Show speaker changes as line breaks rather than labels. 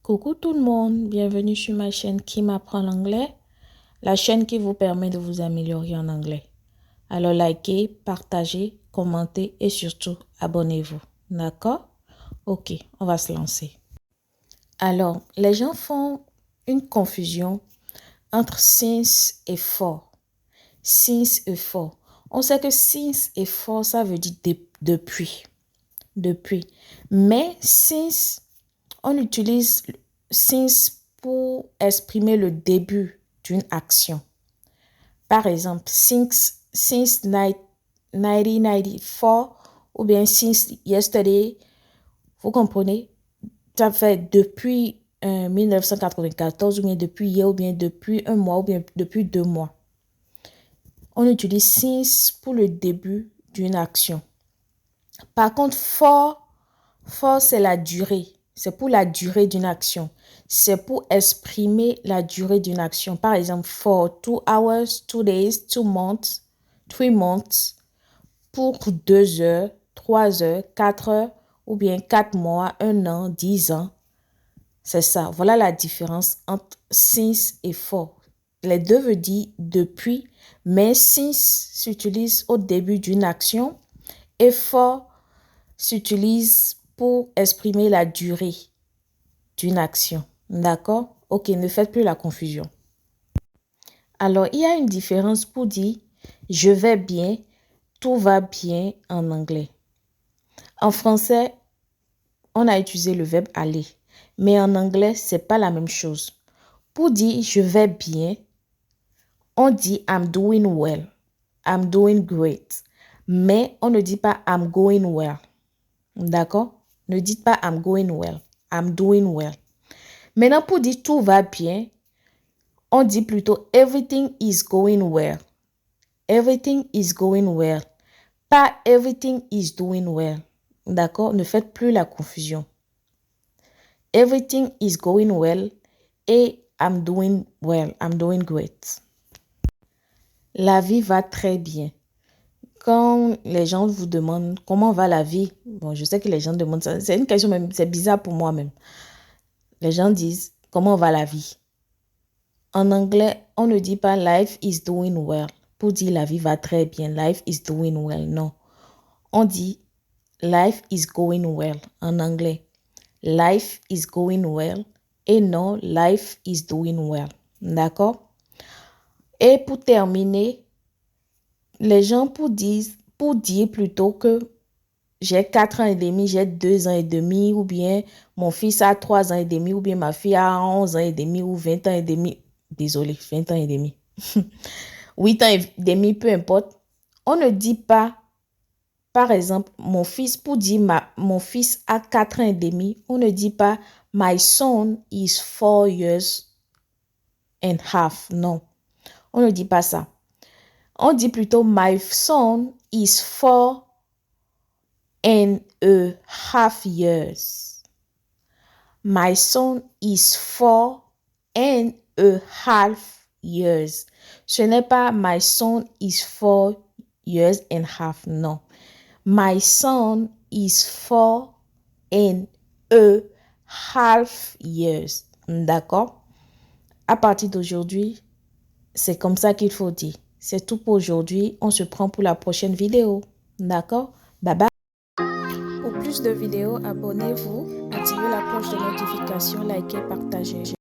Coucou tout le monde, bienvenue sur ma chaîne Qui m'apprend l'anglais, la chaîne qui vous permet de vous améliorer en anglais. Alors likez, partagez, commentez et surtout abonnez-vous. D'accord? Ok, on va se lancer. Alors, les gens font une confusion entre since et for. Since et for. On sait que since et for, ça veut dire depuis. Depuis. Mais since, on utilise since pour exprimer le début d'une action. Par exemple, since 1994 ou bien since yesterday, vous comprenez? Ça fait depuis 1994 ou bien depuis hier ou bien depuis un mois ou bien depuis 2 mois. On utilise since pour le début d'une action. Par contre, for c'est la durée. C'est pour la durée d'une action. C'est pour exprimer la durée d'une action. Par exemple, for 2 hours, 2 days, 2 months, 3 months. Pour 2 heures, 3 heures, 4 heures, ou bien 4 mois, 1 an, 10 ans. C'est ça. Voilà la différence entre since et for. Les deux veulent dire depuis, mais since s'utilise au début d'une action et for s'utilise pour exprimer la durée d'une action. D'accord? Ok, ne faites plus la confusion. Alors, il y a une différence pour dire « je vais bien »,« tout va bien » en anglais. En français, on a utilisé le verbe « aller », mais en anglais, c'est pas la même chose. Pour dire « je vais bien », on dit « I'm doing well »,« I'm doing great », mais on ne dit pas « I'm going well ». D'accord? Ne dites pas I'm going well. I'm doing well. Maintenant, pour dire tout va bien, on dit plutôt everything is going well. Everything is going well. Pas everything is doing well. D'accord? Ne faites plus la confusion. Everything is going well et I'm doing well. I'm doing great. La vie va très bien. Quand les gens vous demandent comment va la vie, bon, je sais que les gens demandent ça, c'est une question même, c'est bizarre pour moi même. Les gens disent comment va la vie. En anglais, on ne dit pas life is doing well. Pour dire la vie va très bien, life is doing well. Non. On dit life is going well en anglais. Life is going well et non life is doing well. D'accord? Et pour terminer, les gens pour dire plutôt que j'ai 4 ans et demi, j'ai 2 ans et demi, ou bien mon fils a 3 ans et demi, ou bien ma fille a 11 ans et demi, ou 20 ans et demi. Désolé, 20 ans et demi. 8 ans et demi, peu importe. On ne dit pas, par exemple, mon fils, pour dire mon fils a 4 ans et demi, on ne dit pas my son is 4 years and half. Non, on ne dit pas ça. On dit plutôt my son is 4 and a half years. My son is 4 and a half years. Ce n'est pas my son is 4 years and half. Non. My son is 4 and a half years. D'accord? À partir d'aujourd'hui, c'est comme ça qu'il faut dire. C'est tout pour aujourd'hui. On se prend pour la prochaine vidéo. D'accord? Bye bye. Pour plus de vidéos, abonnez-vous, activez la cloche de notification, likez, partagez.